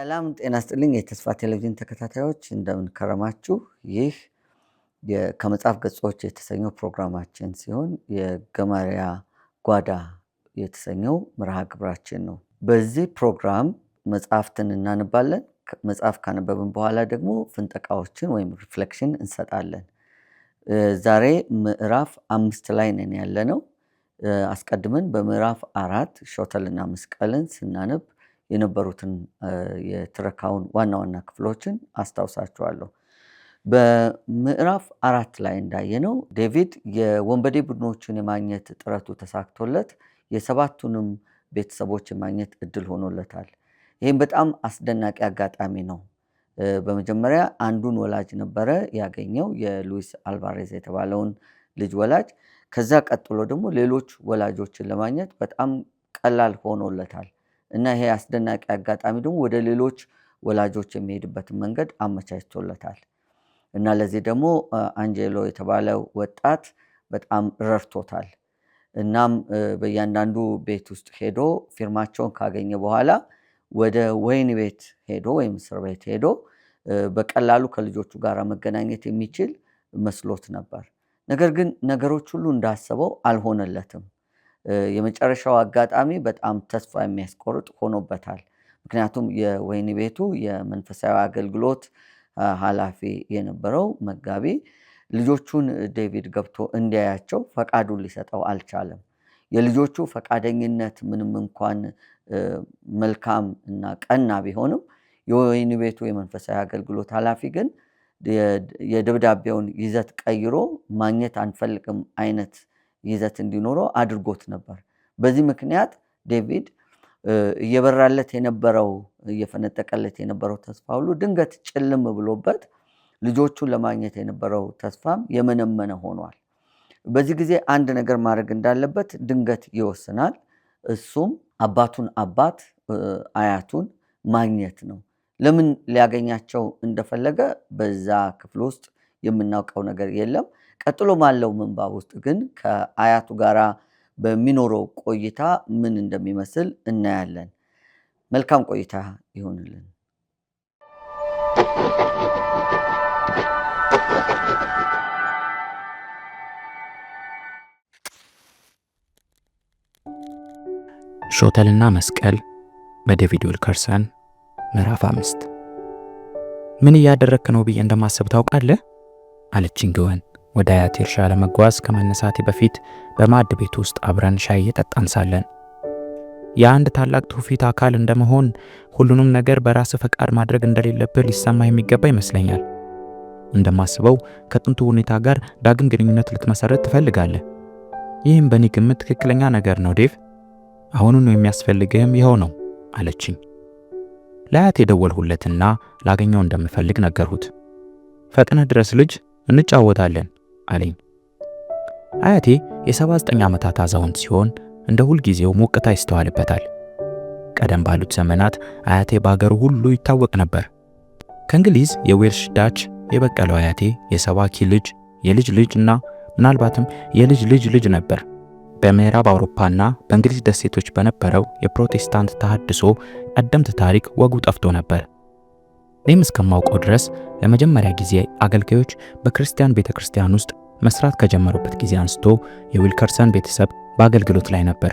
ሰላም ጤና ይስጥልኝ የተስፋ ቴሌቪዥን ተከታታዮች እንደምን ከረማችሁ። ይህ ከመጽሐፍ ገጾች የተሰኘው ፕሮግራማችን ሲሆን የገማሪያ ጓዳ የተሰኘው መርሃ ግብራችን ነው። በዚህ ፕሮግራም መጽሐፍትን እናነባለን። መጽሐፍ ካነበብን በኋላ ደግሞ ፍንጠቃዎችን ወይም ሪፍሌክሽን እንሰጣለን። ዛሬ ምዕራፍ 5 ላይ ነን ያለነው። አስቀድመን በምዕራፍ 4 ሾተልና መስቀልን ስናነብ የነበሩትን የትረካውን ዋና ዋና ክፍሎችን አስታውሳችኋለሁ። በምዕራፍ 4 ላይ እንዳየነው ዴቪድ የወንበዴ ቡድኖችን የማግኘት ጥረቱ ተሳክቶለት የሰባቱንም ቤተሰቦች የማግኘት እድል ሆኖለታል። ይህም በጣም አስደናቂ አጋጣሚ ነው። በመጀመሪያ አንዱን ወላጅ ነበረ ያገኘው፣ የሉዊስ አልቫሬዝ የተባለውን ልጅ ወላጅ። ከዛ ቀጥሎ ደግሞ ሌሎች ወላጆችን ለማግኘት በጣም ቀላል ሆኖለታል እና ይሄ አስደናቂ አጋጣሚ ደግሞ ወደ ሌሎች ወላጆች የሚሄድበትን መንገድ አመቻችቶለታል እና ለዚህ ደግሞ አንጀሎ የተባለው ወጣት በጣም ረድቶታል። እናም በእያንዳንዱ ቤት ውስጥ ሄዶ ፊርማቸውን ካገኘ በኋላ ወደ ወህኒ ቤት ሄዶ ወይም እስር ቤት ሄዶ በቀላሉ ከልጆቹ ጋር መገናኘት የሚችል መስሎት ነበር። ነገር ግን ነገሮች ሁሉ እንዳሰበው አልሆነለትም። የመጨረሻው አጋጣሚ በጣም ተስፋ የሚያስቆርጥ ሆኖበታል። ምክንያቱም የወህኒ ቤቱ የመንፈሳዊ አገልግሎት ኃላፊ የነበረው መጋቢ ልጆቹን ዴቪድ ገብቶ እንዲያያቸው ፈቃዱን ሊሰጠው አልቻለም። የልጆቹ ፈቃደኝነት ምንም እንኳን መልካም እና ቀና ቢሆንም የወህኒ ቤቱ የመንፈሳዊ አገልግሎት ኃላፊ ግን የደብዳቤውን ይዘት ቀይሮ ማግኘት አንፈልግም አይነት ይዘት እንዲኖረው አድርጎት ነበር። በዚህ ምክንያት ዴቪድ እየበራለት የነበረው እየፈነጠቀለት የነበረው ተስፋ ሁሉ ድንገት ጭልም ብሎበት ልጆቹን ለማግኘት የነበረው ተስፋም የመነመነ ሆኗል። በዚህ ጊዜ አንድ ነገር ማድረግ እንዳለበት ድንገት ይወስናል። እሱም አባቱን አባት አያቱን ማግኘት ነው። ለምን ሊያገኛቸው እንደፈለገ በዛ ክፍል ውስጥ የምናውቀው ነገር የለም። ቀጥሎ ባለው ምንባብ ውስጥ ግን ከአያቱ ጋራ በሚኖረው ቆይታ ምን እንደሚመስል እናያለን። መልካም ቆይታ ይሁንልን። ሾተልና መስቀል በዴቪድ ዊልከርሰን ምዕራፍ 5። ምን እያደረክ ነው ብዬ እንደማሰብ ታውቃለህ? አለችኝ ግወን ወደ አያቴ እርሻ ለመጓዝ ከመነሳቴ በፊት በማዕድ ቤት ውስጥ አብረን ሻይ እየጠጣን ሳለን። የአንድ ታላቅ ትውፊት አካል እንደመሆን ሁሉንም ነገር በራስ ፈቃድ ማድረግ እንደሌለብህ ሊሰማ የሚገባ ይመስለኛል። እንደማስበው ከጥንቱ ሁኔታ ጋር ዳግም ግንኙነት ልትመሰረት ትፈልጋለህ። ይህም በእኔ ግምት ትክክለኛ ነገር ነው ዴቭ። አሁኑን የሚያስፈልግህም ይኸው ነው አለችኝ። ለአያቴ ደወልሁለትና ላገኘው እንደምፈልግ ነገርሁት። ፈጥነህ ድረስ ልጅ፣ እንጫወታለን አለኝ። አያቴ የ79 ዓመታት አዛውንት ሲሆን እንደ ሁልጊዜው ሞቅታ ይስተዋልበታል። ቀደም ባሉት ዘመናት አያቴ በአገሩ ሁሉ ይታወቅ ነበር። ከእንግሊዝ የዌልሽ ዳች የበቀለው አያቴ የሰባኪ ልጅ፣ የልጅ ልጅ እና ምናልባትም የልጅ ልጅ ልጅ ነበር። በምዕራብ አውሮፓና በእንግሊዝ ደሴቶች በነበረው የፕሮቴስታንት ተሐድሶ ቀደምት ታሪክ ወጉ ጠፍቶ ነበር። እኔም እስከማውቀው ድረስ ለመጀመሪያ ጊዜ አገልጋዮች በክርስቲያን ቤተክርስቲያን ውስጥ መስራት ከጀመሩበት ጊዜ አንስቶ የዊልከርሰን ቤተሰብ በአገልግሎት ላይ ነበር።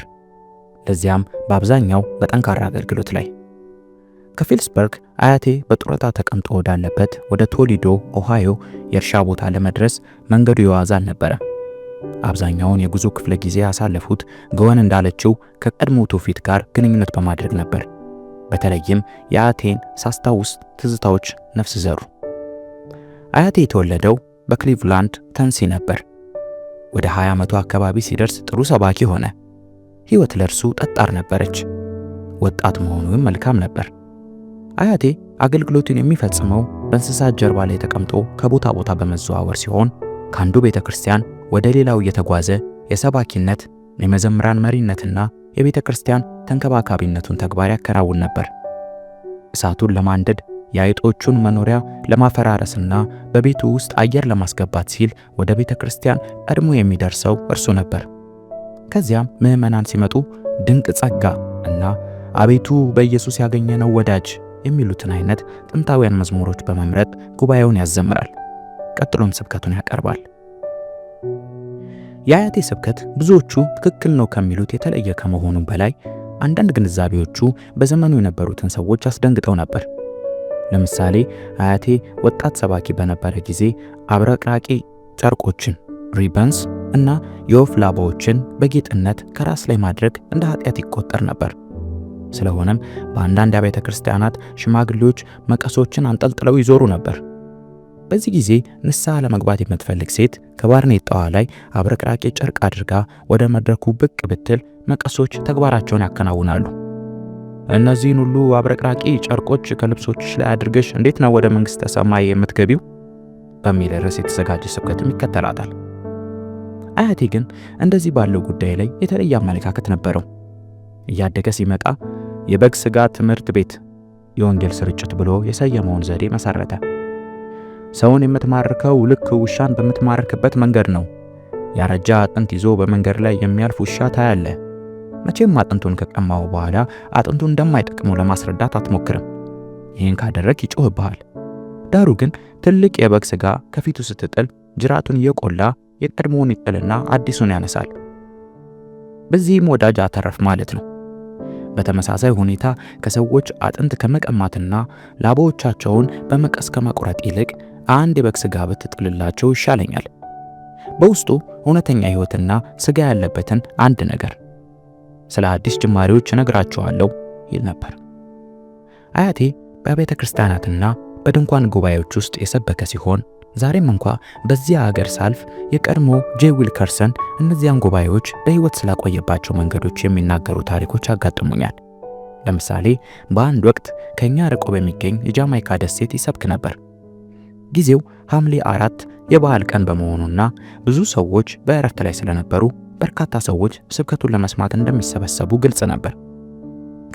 ለዚያም በአብዛኛው በጠንካራ አገልግሎት ላይ። ከፊልስበርግ አያቴ በጡረታ ተቀምጦ ወዳለበት ወደ ቶሊዶ ኦሃዮ የእርሻ ቦታ ለመድረስ መንገዱ የዋዛ አልነበረ። አብዛኛውን የጉዞ ክፍለ ጊዜ ያሳለፉት ገወን እንዳለችው ከቀድሞ ትውፊት ጋር ግንኙነት በማድረግ ነበር። በተለይም የአያቴን ሳስታውስ ትዝታዎች ነፍስ ዘሩ። አያቴ የተወለደው በክሊቭላንድ ተንሲ ነበር። ወደ 20 ዓመቱ አካባቢ ሲደርስ ጥሩ ሰባኪ ሆነ። ሕይወት ለእርሱ ጠጣር ነበረች። ወጣት መሆኑም መልካም ነበር። አያቴ አገልግሎቱን የሚፈጽመው በእንስሳት ጀርባ ላይ ተቀምጦ ከቦታ ቦታ በመዘዋወር ሲሆን ከአንዱ ቤተክርስቲያን ወደ ሌላው እየተጓዘ የሰባኪነት፣ የመዘምራን መሪነትና የቤተክርስቲያን ተንከባካቢነቱን ተግባር ያከናውን ነበር። እሳቱን ለማንደድ የአይጦቹን መኖሪያ ለማፈራረስና በቤቱ ውስጥ አየር ለማስገባት ሲል ወደ ቤተክርስቲያን ቀድሞ የሚደርሰው እርሱ ነበር። ከዚያም ምዕመናን ሲመጡ ድንቅ ጸጋ እና አቤቱ በኢየሱስ ያገኘነው ወዳጅ የሚሉትን አይነት ጥንታውያን መዝሙሮች በመምረጥ ጉባኤውን ያዘምራል። ቀጥሎም ስብከቱን ያቀርባል። የአያቴ ስብከት ብዙዎቹ ትክክል ነው ከሚሉት የተለየ ከመሆኑ በላይ አንዳንድ ግንዛቤዎቹ በዘመኑ የነበሩትን ሰዎች አስደንግጠው ነበር። ለምሳሌ አያቴ ወጣት ሰባኪ በነበረ ጊዜ አብረቅራቂ ጨርቆችን ሪበንስ እና የወፍ ላባዎችን በጌጥነት ከራስ ላይ ማድረግ እንደ ኃጢአት ይቆጠር ነበር። ስለሆነም በአንዳንድ አብያተ ክርስቲያናት ሽማግሌዎች መቀሶችን አንጠልጥለው ይዞሩ ነበር። በዚህ ጊዜ ንስሐ ለመግባት የምትፈልግ ሴት ከባርኔጣዋ ላይ አብረቅራቂ ጨርቅ አድርጋ ወደ መድረኩ ብቅ ብትል መቀሶች ተግባራቸውን ያከናውናሉ። እነዚህን ሁሉ አብረቅራቂ ጨርቆች ከልብሶችሽ ላይ አድርገሽ እንዴት ነው ወደ መንግሥተ ሰማይ የምትገቢው? በሚል ርዕስ የተዘጋጀ ስብከትም ይከተላታል። አያቴ ግን እንደዚህ ባለው ጉዳይ ላይ የተለየ አመለካከት ነበረው። እያደገ ሲመጣ የበግ ሥጋ ትምህርት ቤት የወንጌል ስርጭት ብሎ የሰየመውን ዘዴ መሰረተ። ሰውን የምትማርከው ልክ ውሻን በምትማርክበት መንገድ ነው። ያረጃ አጥንት ይዞ በመንገድ ላይ የሚያልፍ ውሻ ታያለ። መቼም አጥንቱን ከቀማው በኋላ አጥንቱ እንደማይጠቅመው ለማስረዳት አትሞክርም። ይህን ካደረግ ይጮህብሃል። ዳሩ ግን ትልቅ የበግ ሥጋ ከፊቱ ስትጥል ጅራቱን እየቆላ የቀድሞውን ይጥልና አዲሱን ያነሳል። በዚህም ወዳጅ አተረፍ ማለት ነው። በተመሳሳይ ሁኔታ ከሰዎች አጥንት ከመቀማትና ላባዎቻቸውን በመቀስ ከመቁረጥ ይልቅ አንድ የበግ ሥጋ ብትጥልላቸው ይሻለኛል። በውስጡ እውነተኛ ሕይወትና ሥጋ ያለበትን አንድ ነገር ስለ አዲስ ጅማሬዎች እነግራቸዋለሁ ይል ነበር። አያቴ በቤተ ክርስቲያናትና በድንኳን ጉባኤዎች ውስጥ የሰበከ ሲሆን ዛሬም እንኳ በዚያ ሀገር ሳልፍ የቀድሞ ጄ ዊልከርሰን እነዚያን ጉባኤዎች በሕይወት ስላቆየባቸው መንገዶች የሚናገሩ ታሪኮች ያጋጥሙኛል። ለምሳሌ በአንድ ወቅት ከኛ ርቆ በሚገኝ የጃማይካ ደሴት ይሰብክ ነበር። ጊዜው ሐምሌ 4 የበዓል ቀን በመሆኑና ብዙ ሰዎች በእረፍት ላይ ስለነበሩ በርካታ ሰዎች ስብከቱን ለመስማት እንደሚሰበሰቡ ግልጽ ነበር።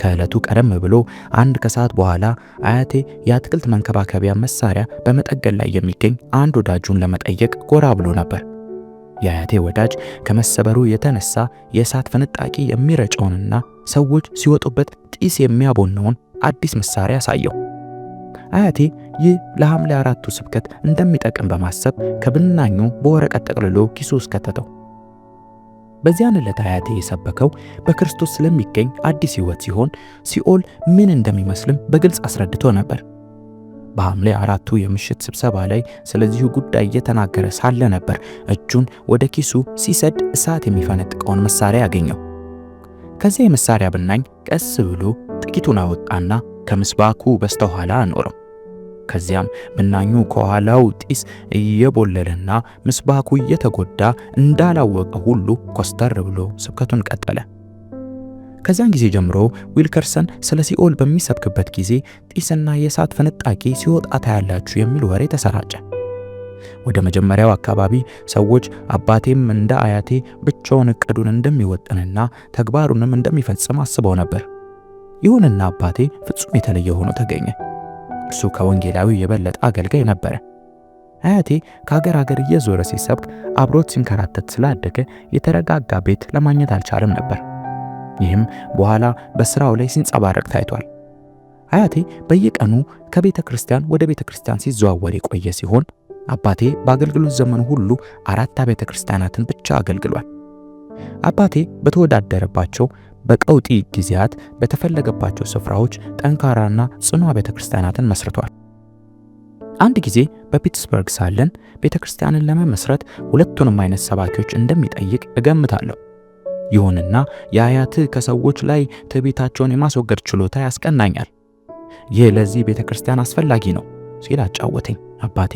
ከዕለቱ ቀደም ብሎ አንድ ከሰዓት በኋላ አያቴ የአትክልት መንከባከቢያ መሳሪያ በመጠገን ላይ የሚገኝ አንድ ወዳጁን ለመጠየቅ ጎራ ብሎ ነበር። የአያቴ ወዳጅ ከመሰበሩ የተነሳ የእሳት ፍንጣቂ የሚረጨውንና ሰዎች ሲወጡበት ጢስ የሚያቦነውን አዲስ መሳሪያ አሳየው። አያቴ ይህ ለሐምሌ 4ቱ ስብከት እንደሚጠቅም በማሰብ ከብናኙ በወረቀት ጠቅልሎ ኪሱ ውስጥ ከተተው። በዚያን ዕለት አያቴ የሰበከው በክርስቶስ ስለሚገኝ አዲስ ሕይወት ሲሆን ሲኦል ምን እንደሚመስልም በግልጽ አስረድቶ ነበር። በሐምሌ 4ቱ የምሽት ስብሰባ ላይ ስለዚሁ ጉዳይ እየተናገረ ሳለ ነበር እጁን ወደ ኪሱ ሲሰድ እሳት የሚፈነጥቀውን መሳሪያ ያገኘው። ከዚያ የመሳሪያ ብናኝ ቀስ ብሎ ጥቂቱን አወጣና ከምስባኩ በስተኋላ አኖረው። ከዚያም ብናኙ ከኋላው ጢስ እየቦለለና ምስባኩ እየተጎዳ እንዳላወቀ ሁሉ ኮስተር ብሎ ስብከቱን ቀጠለ። ከዚያን ጊዜ ጀምሮ ዊልከርሰን ስለ ሲኦል በሚሰብክበት ጊዜ ጢስና የእሳት ፍንጣቂ ሲወጣ ታያላችሁ የሚል ወሬ ተሰራጨ። ወደ መጀመሪያው አካባቢ ሰዎች አባቴም እንደ አያቴ ብቻውን እቅዱን እንደሚወጥንና ተግባሩንም እንደሚፈጽም አስበው ነበር። ይሁንና አባቴ ፍጹም የተለየ ሆኖ ተገኘ። እርሱ ከወንጌላዊ የበለጠ አገልጋይ ነበረ። አያቴ ከሀገር ሀገር እየዞረ ሲሰብክ አብሮት ሲንከራተት ስላደገ የተረጋጋ ቤት ለማግኘት አልቻለም ነበር። ይህም በኋላ በስራው ላይ ሲንጸባረቅ ታይቷል። አያቴ በየቀኑ ከቤተ ክርስቲያን ወደ ቤተ ክርስቲያን ሲዘዋወር የቆየ ሲሆን አባቴ በአገልግሎት ዘመኑ ሁሉ 4 ቤተ ክርስቲያናትን ብቻ አገልግሏል። አባቴ በተወዳደረባቸው በቀውጢ ጊዜያት በተፈለገባቸው ስፍራዎች ጠንካራና ጽኑ ቤተ ክርስቲያናትን መስርቷል። አንድ ጊዜ በፒትስበርግ ሳለን ቤተ ክርስቲያንን ለመመስረት ሁለቱንም አይነት ሰባኪዎች እንደሚጠይቅ እገምታለሁ። ይሁንና የአያት ከሰዎች ላይ ትዕቢታቸውን የማስወገድ ችሎታ ያስቀናኛል። ይህ ለዚህ ቤተ ክርስቲያን አስፈላጊ ነው ሲል አጫወተኝ አባቴ።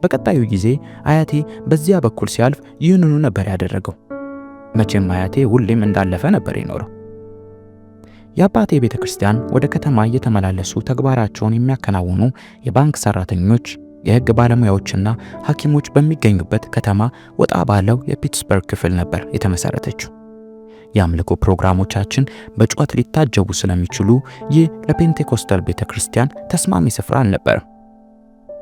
በቀጣዩ ጊዜ አያቴ በዚያ በኩል ሲያልፍ ይህንኑ ነበር ያደረገው። መቼም አያቴ ሁሌም እንዳለፈ ነበር የኖረው። የአባቴ ቤተ ክርስቲያን ወደ ከተማ እየተመላለሱ ተግባራቸውን የሚያከናውኑ የባንክ ሰራተኞች፣ የሕግ ባለሙያዎችና ሐኪሞች በሚገኙበት ከተማ ወጣ ባለው የፒትስበርግ ክፍል ነበር የተመሰረተችው። የአምልኮ ፕሮግራሞቻችን በጩኸት ሊታጀቡ ስለሚችሉ ይህ ለፔንቴኮስታል ቤተ ክርስቲያን ተስማሚ ስፍራ አልነበረም።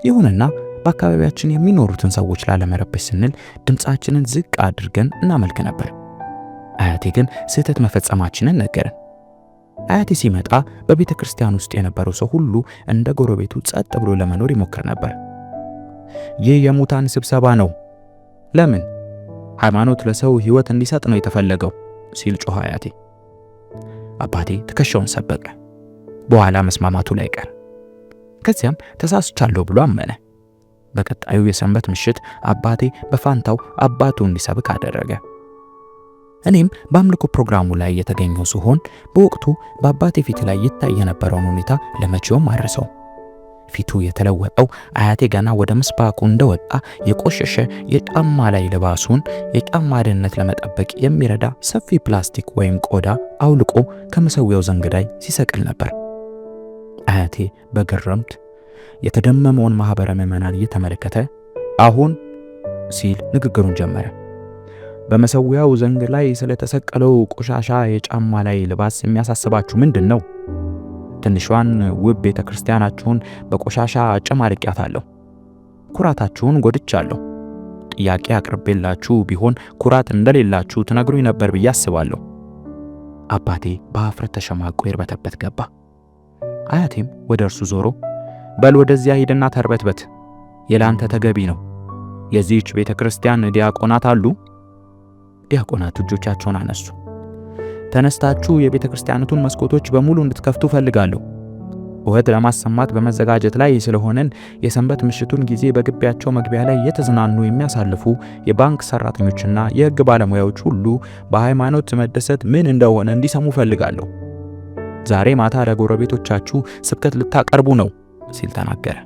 ይሁንና በአካባቢያችን የሚኖሩትን ሰዎች ላለመረበሽ ስንል ድምፃችንን ዝቅ አድርገን እናመልክ ነበር። አያቴ ግን ስህተት መፈጸማችንን ነገረን። አያቴ ሲመጣ በቤተ ክርስቲያን ውስጥ የነበረው ሰው ሁሉ እንደ ጎረቤቱ ጸጥ ብሎ ለመኖር ይሞክር ነበር። ይህ የሙታን ስብሰባ ነው። ለምን? ሃይማኖት ለሰው ሕይወት እንዲሰጥ ነው የተፈለገው ሲል ጮኸ አያቴ። አባቴ ትከሻውን ሰበቀ። በኋላ መስማማቱ ላይ ቀር። ከዚያም ተሳስቻለሁ ብሎ አመነ። በቀጣዩ የሰንበት ምሽት አባቴ በፋንታው አባቱ እንዲሰብክ አደረገ። እኔም በአምልኮ ፕሮግራሙ ላይ የተገኘው ሲሆን በወቅቱ በአባቴ ፊት ላይ ይታይ የነበረውን ሁኔታ ለመቼውም አልረሳውም። ፊቱ የተለወጠው አያቴ ገና ወደ ምስባኩ እንደወጣ የቆሸሸ የጫማ ላይ ልባሱን የጫማ ደህንነት ለመጠበቅ የሚረዳ ሰፊ ፕላስቲክ ወይም ቆዳ አውልቆ ከመሰዊያው ዘንግ ላይ ሲሰቅል ነበር። አያቴ በግርምት የተደመመውን ማህበረ ምዕመናን እየተመለከተ አሁን ሲል ንግግሩን ጀመረ። በመሰዊያው ዘንግ ላይ ስለተሰቀለው ቆሻሻ የጫማ ላይ ልባስ የሚያሳስባችሁ ምንድን ነው? ትንሿን ውብ ቤተክርስቲያናችሁን በቆሻሻ አጨማልቂያታለሁ። ኩራታችሁን ጎድቻለሁ። ጥያቄ አቅርቤላችሁ ቢሆን ኩራት እንደሌላችሁ ትነግሩኝ ነበር ብዬ አስባለሁ። አባቴ በአፍረት ተሸማቆ ይርበተበት ገባ። አያቴም ወደ እርሱ ዞሮ በል ወደዚያ ሂድና ተርበትበት፣ የላንተ ተገቢ ነው። የዚህች ቤተክርስቲያን ዲያቆናት አሉ? ዲያቆናቱ እጆቻቸውን አነሱ። ተነስታችሁ የቤተክርስቲያኒቱን መስኮቶች በሙሉ እንድትከፍቱ ፈልጋለሁ። ወድ ለማሰማት በመዘጋጀት ላይ ስለሆነን የሰንበት ምሽቱን ጊዜ በግቢያቸው መግቢያ ላይ የተዝናኑ የሚያሳልፉ የባንክ ሰራተኞችና የሕግ ባለሙያዎች ሁሉ በሃይማኖት መደሰት ምን እንደሆነ እንዲሰሙ ፈልጋለሁ። ዛሬ ማታ ለጎረቤቶቻችሁ ስብከት ልታቀርቡ ነው ሲል ተናገረ።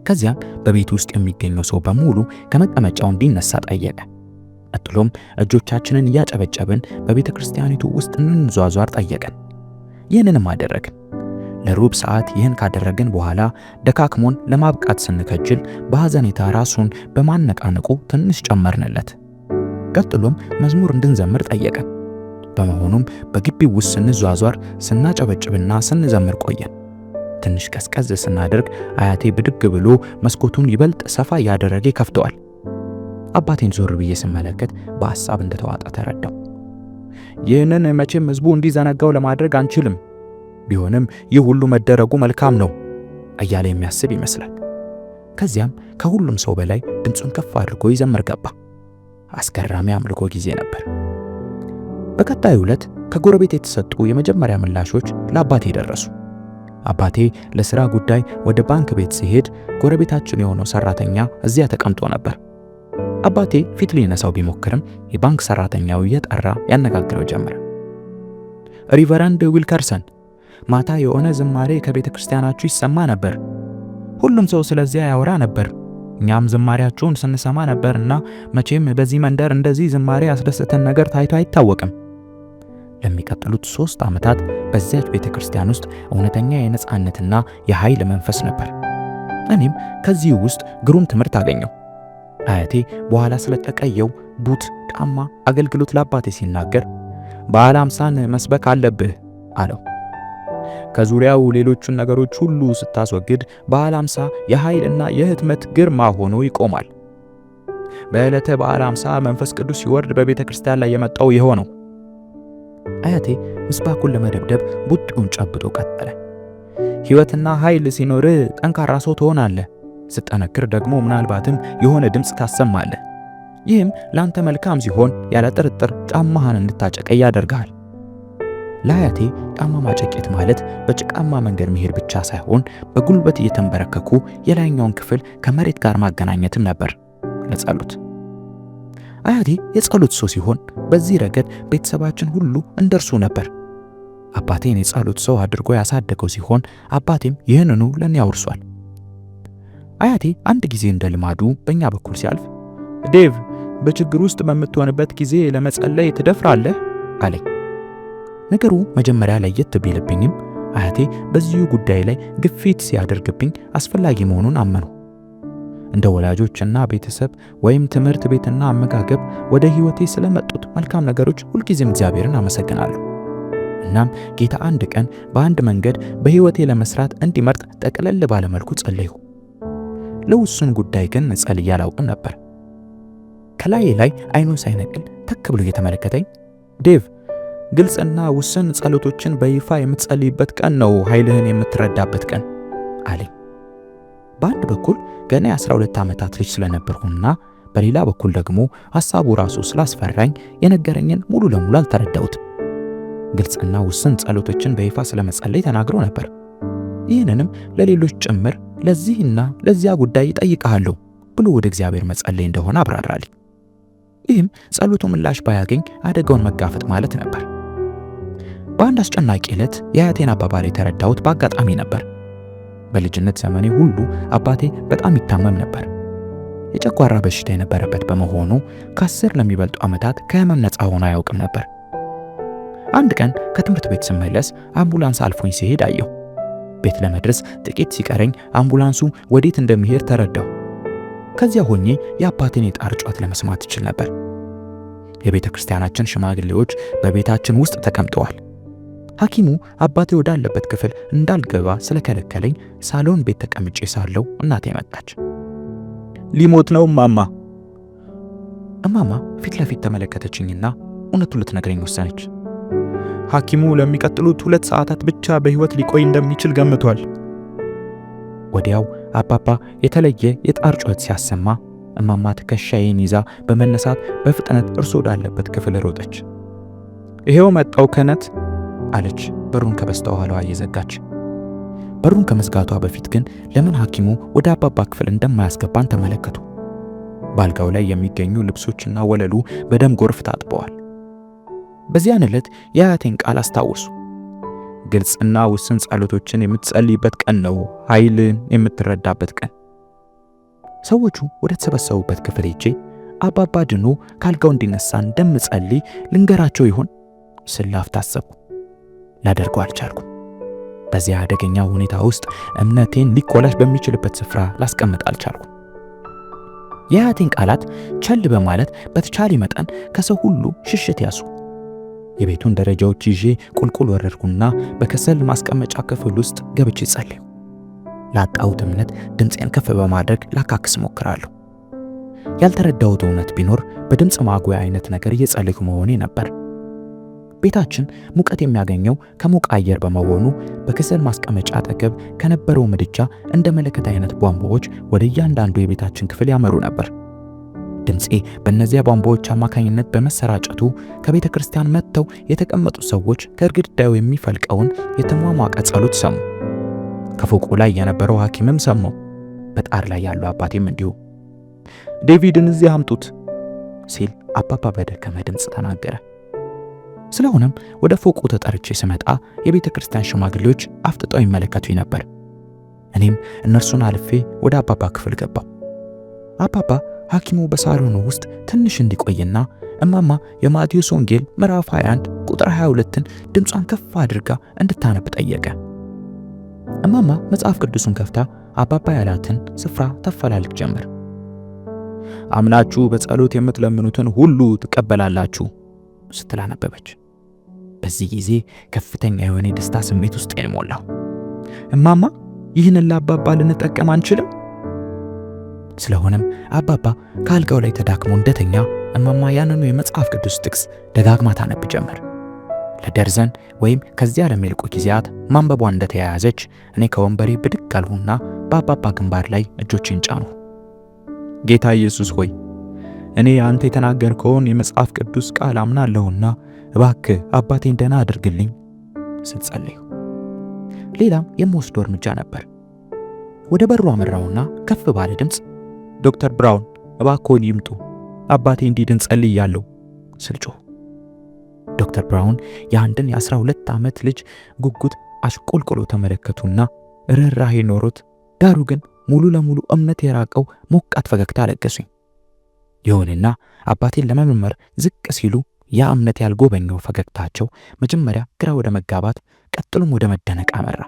ከዚያም በቤት ውስጥ የሚገኘው ሰው በሙሉ ከመቀመጫው እንዲነሳ ጠየቀ። ቀጥሎም እጆቻችንን እያጨበጨብን በቤተ ክርስቲያኒቱ ውስጥ እንንዟዟር ጠየቀን። ይህንንም አደረግን። ለሩብ ሰዓት ይህን ካደረግን በኋላ ደካክሞን ለማብቃት ስንከጅል በሐዘኔታ ራሱን በማነቃነቁ ትንሽ ጨመርንለት። ቀጥሎም መዝሙር እንድንዘምር ጠየቀን። በመሆኑም በግቢው ውስጥ ስንዟዟር ስናጨበጭብና ስንዘምር ቆየን። ትንሽ ቀዝቀዝ ስናደርግ አያቴ ብድግ ብሎ መስኮቱን ይበልጥ ሰፋ እያደረገ ይከፍተዋል። አባቴን ዞር ብዬ ስመለከት በሐሳብ እንደተዋጠ ተረዳው። ይህንን መቼም ህዝቡ እንዲዘነጋው ለማድረግ አንችልም፣ ቢሆንም ይህ ሁሉ መደረጉ መልካም ነው እያለ የሚያስብ ይመስላል። ከዚያም ከሁሉም ሰው በላይ ድምፁን ከፍ አድርጎ ይዘምር ገባ። አስገራሚ አምልኮ ጊዜ ነበር። በቀጣዩ ዕለት ከጎረቤት የተሰጡ የመጀመሪያ ምላሾች ለአባቴ ደረሱ። አባቴ ለሥራ ጉዳይ ወደ ባንክ ቤት ሲሄድ ጎረቤታችን የሆነው ሰራተኛ እዚያ ተቀምጦ ነበር። አባቴ ፊት ሊነሳው ቢሞክርም የባንክ ሰራተኛው እየጠራ ያነጋግረው ጀመረ። ሪቨረንድ ዊልከርሰን፣ ማታ የሆነ ዝማሬ ከቤተ ክርስቲያናችሁ ይሰማ ነበር። ሁሉም ሰው ስለዚያ ያወራ ነበር። እኛም ዝማሬያችሁን ስንሰማ ነበርና መቼም በዚህ መንደር እንደዚህ ዝማሬ ያስደሰተን ነገር ታይቶ አይታወቅም። ለሚቀጥሉት 3 ዓመታት በዚያች ቤተ ክርስቲያን ውስጥ እውነተኛ የነጻነትና የኃይል መንፈስ ነበር። እኔም ከዚህ ውስጥ ግሩም ትምህርት አገኘው። አያቴ በኋላ ስለተቀየው ቡት ጫማ አገልግሎት ለአባቴ ሲናገር በዓለ ሃምሳን መስበክ አለብህ አለው። ከዙሪያው ሌሎቹን ነገሮች ሁሉ ስታስወግድ በዓለ ሃምሳ የኃይልና የህትመት ግርማ ሆኖ ይቆማል። በዕለተ በዓለ ሃምሳ መንፈስ ቅዱስ ሲወርድ በቤተ ክርስቲያን ላይ የመጣው ይኸው ነው። አያቴ ምስባኩን ለመደብደብ ቡጢውን ጨብጦ ቀጠለ። ሕይወትና ኃይል ሲኖር ጠንካራ ሰው ትሆናለህ። ስጠነክር ደግሞ ምናልባትም የሆነ ድምፅ ታሰማለህ። ይህም ላንተ መልካም ሲሆን ያለ ጥርጥር ጫማህን እንድታጨቀይ ያደርጋል። ለአያቴ ጫማ ማጨቄት ማለት በጭቃማ መንገድ መሄድ ብቻ ሳይሆን በጉልበት እየተንበረከኩ የላይኛውን ክፍል ከመሬት ጋር ማገናኘትም ነበር ለጸሎት። አያቴ የጸሎት ሰው ሲሆን በዚህ ረገድ ቤተሰባችን ሁሉ እንደርሱ ነበር። አባቴን የጸሎት ሰው አድርጎ ያሳደገው ሲሆን አባቴም ይህንኑ ለኔ ያወርሷል። አያቴ አንድ ጊዜ እንደ ልማዱ በእኛ በኩል ሲያልፍ ዴቭ፣ በችግር ውስጥ በምትሆንበት ጊዜ ለመጸለይ ትደፍራለህ አለኝ። ነገሩ መጀመሪያ ለየት ቢልብኝም አያቴ በዚሁ ጉዳይ ላይ ግፊት ሲያደርግብኝ አስፈላጊ መሆኑን አመኑ። እንደ ወላጆችና ቤተሰብ ወይም ትምህርት ቤትና አመጋገብ ወደ ሕይወቴ ስለመጡት መልካም ነገሮች ሁልጊዜም እግዚአብሔርን አመሰግናለሁ። እናም ጌታ አንድ ቀን በአንድ መንገድ በሕይወቴ ለመስራት እንዲመርጥ ጠቅለል ባለ መልኩ ጸለይሁ። ለውሱን ጉዳይ ግን ጸልዬ አላውቅም ነበር። ከላይ አይኑን ሳይነቅል ተክ ብሎ እየተመለከተኝ ዴቭ፣ ግልጽና ውስን ጸሎቶችን በይፋ የምትጸልይበት ቀን ነው፣ ኃይልህን የምትረዳበት ቀን አለኝ። በአንድ በኩል ገና የ12 ዓመታት ልጅ ስለነበርኩና በሌላ በኩል ደግሞ ሐሳቡ ራሱ ስላስፈራኝ የነገረኝን ሙሉ ለሙሉ አልተረዳሁትም። ግልጽና ውስን ጸሎቶችን በይፋ ስለመጸለይ ተናግሮ ነበር። ይህንንም ለሌሎች ጭምር ለዚህና ለዚያ ጉዳይ እጠይቅሃለሁ ብሎ ወደ እግዚአብሔር መጸለይ እንደሆነ አብራራልኝ። ይህም ጸሎቱ ምላሽ ባያገኝ አደጋውን መጋፈጥ ማለት ነበር። በአንድ አስጨናቂ ዕለት የአያቴን አባባል የተረዳሁት በአጋጣሚ ነበር። በልጅነት ዘመኔ ሁሉ አባቴ በጣም ይታመም ነበር። የጨጓራ በሽታ የነበረበት በመሆኑ ከ10 ለሚበልጡ ዓመታት ከህመም ነፃ ሆኖ አያውቅም ነበር። አንድ ቀን ከትምህርት ቤት ስመለስ አምቡላንስ አልፎኝ ሲሄድ አየሁ። ቤት ለመድረስ ጥቂት ሲቀረኝ አምቡላንሱ ወዴት እንደሚሄድ ተረዳሁ። ከዚያ ሆኜ የአባቴን የጣር ጩኸት ለመስማት እችል ነበር። የቤተ ክርስቲያናችን ሽማግሌዎች በቤታችን ውስጥ ተቀምጠዋል። ሐኪሙ አባቴ ወዳለበት ክፍል እንዳልገባ ስለከለከለኝ ሳሎን ቤት ተቀምጬ ሳለሁ እናቴ መጣች። ሊሞት ነው እማማ። እማማ ፊት ለፊት ተመለከተችኝና እውነቱን ልትነግረኝ ወሰነች። ሐኪሙ ለሚቀጥሉት 2 ሰዓታት ብቻ በሕይወት ሊቆይ እንደሚችል ገምቷል። ወዲያው አባባ የተለየ የጣር ጩኸት ሲያሰማ እማማ ትከሻዬን ይዛ በመነሳት በፍጥነት እርሱ ወዳለበት ክፍል ሮጠች። ይሄው መጣው ከነት አለች በሩን ከበስተኋላዋ እየዘጋች። በሩን ከመዝጋቷ በፊት ግን ለምን ሐኪሙ ወደ አባባ ክፍል እንደማያስገባን ተመለከቱ። ባልጋው ላይ የሚገኙ ልብሶችና ወለሉ በደም ጎርፍ ታጥበዋል። በዚያን ዕለት የአያቴን ቃል አስታወሱ። ግልጽና ውስን ጸሎቶችን የምትጸልይበት ቀን ነው፣ ኃይልን የምትረዳበት ቀን። ሰዎቹ ወደ ተሰበሰቡበት ክፍል ሄጄ አባባ ድኖ ካልጋው እንዲነሳ እንደምጸልይ ልንገራቸው ይሆን ስል ላፍታ አሰብኩ። ላደርገው አልቻልኩም። በዚያ አደገኛ ሁኔታ ውስጥ እምነቴን ሊኮላሽ በሚችልበት ስፍራ ላስቀምጥ አልቻልኩም። የአያቴን ቃላት ቸል በማለት በተቻለ መጠን ከሰው ሁሉ ሽሽት ያዙ። የቤቱን ደረጃዎች ይዤ ቁልቁል ወረድኩና በከሰል ማስቀመጫ ክፍል ውስጥ ገብቼ ጸለይኩ። ላጣሁት እምነት ድምፄን ከፍ በማድረግ ላካክስ ሞክራለሁ። ያልተረዳሁት እውነት ቢኖር በድምፅ ማጉያ አይነት ነገር እየጸለይኩ መሆኔ ነበር። ቤታችን ሙቀት የሚያገኘው ከሞቀ አየር በመሆኑ በከሰል ማስቀመጫ አጠገብ ከነበረው ምድጃ እንደ መለከት አይነት ቧንቧዎች ወደ እያንዳንዱ የቤታችን ክፍል ያመሩ ነበር። ድምፄ በእነዚያ ቧንቧዎች አማካኝነት በመሰራጨቱ ከቤተ ክርስቲያን መጥተው የተቀመጡ ሰዎች ከግድግዳው የሚፈልቀውን የተሟሟቀ ጸሎት ሰሙ። ከፎቁ ላይ የነበረው ሐኪምም ሰማው። በጣር ላይ ያለው አባቴም እንዲሁ። ዴቪድን እዚህ አምጡት ሲል አባባ በደከመ ድምፅ ተናገረ። ስለሆነም ወደ ፎቁ ተጠርቼ ስመጣ የቤተ ክርስቲያን ሽማግሌዎች አፍጥጠው ይመለከቱኝ ነበር። እኔም እነርሱን አልፌ ወደ አባባ ክፍል ገባው። አባባ ሐኪሙ በሳሎኑ ውስጥ ትንሽ እንዲቆይና እማማ የማቴዎስ ወንጌል ምዕራፍ 21 ቁጥር 22ን ድምጿን ከፍ አድርጋ እንድታነብ ጠየቀ። እማማ መጽሐፍ ቅዱሱን ከፍታ አባባ ያላትን ስፍራ ተፈላልግ ጀመር። አምናችሁ በጸሎት የምትለምኑትን ሁሉ ትቀበላላችሁ ስትል አነበበች። በዚህ ጊዜ ከፍተኛ የሆነ ደስታ ስሜት ውስጥ የሞላው። እማማ ይህንን ለአባባ ልንጠቀም አንችልም? ስለሆነም አባባ ካልጋው ላይ ተዳክሞ እንደተኛ እማማ ያንኑ የመጽሐፍ ቅዱስ ጥቅስ ደጋግማ ታነብ ጀመር። ለደርዘን ወይም ከዚያ ለሚልቁ ጊዜያት ማንበቧ እንደተያያዘች እኔ ከወንበሬ ብድግ አልሁና በአባባ ግንባር ላይ እጆቼን ጫንሁ። ጌታ ኢየሱስ ሆይ እኔ አንተ የተናገርከውን የመጽሐፍ ቅዱስ ቃል አምናለሁና እባክህ አባቴን ደህና አድርግልኝ ስትጸልዩ። ሌላም የምወስደው እርምጃ ነበር። ወደ በሩ አመራውና ከፍ ባለ ድምፅ ዶክተር ብራውን እባክዎን ይምጡ፣ አባቴ እንዲድን ጸልያለሁ ስል ጮህ። ዶክተር ብራውን የአንድን የ12 ዓመት ልጅ ጉጉት አሽቆልቆሎ ተመለከቱና ርህራሄ ኖሮት ዳሩ ግን ሙሉ ለሙሉ እምነት የራቀው ሞቃት ፈገግታ አለገሱኝ። ይሁንና አባቴን ለመመርመር ዝቅ ሲሉ ያ እምነት ያልጎበኘው ፈገግታቸው መጀመሪያ ግራ ወደ መጋባት ቀጥሎም ወደ መደነቅ አመራ።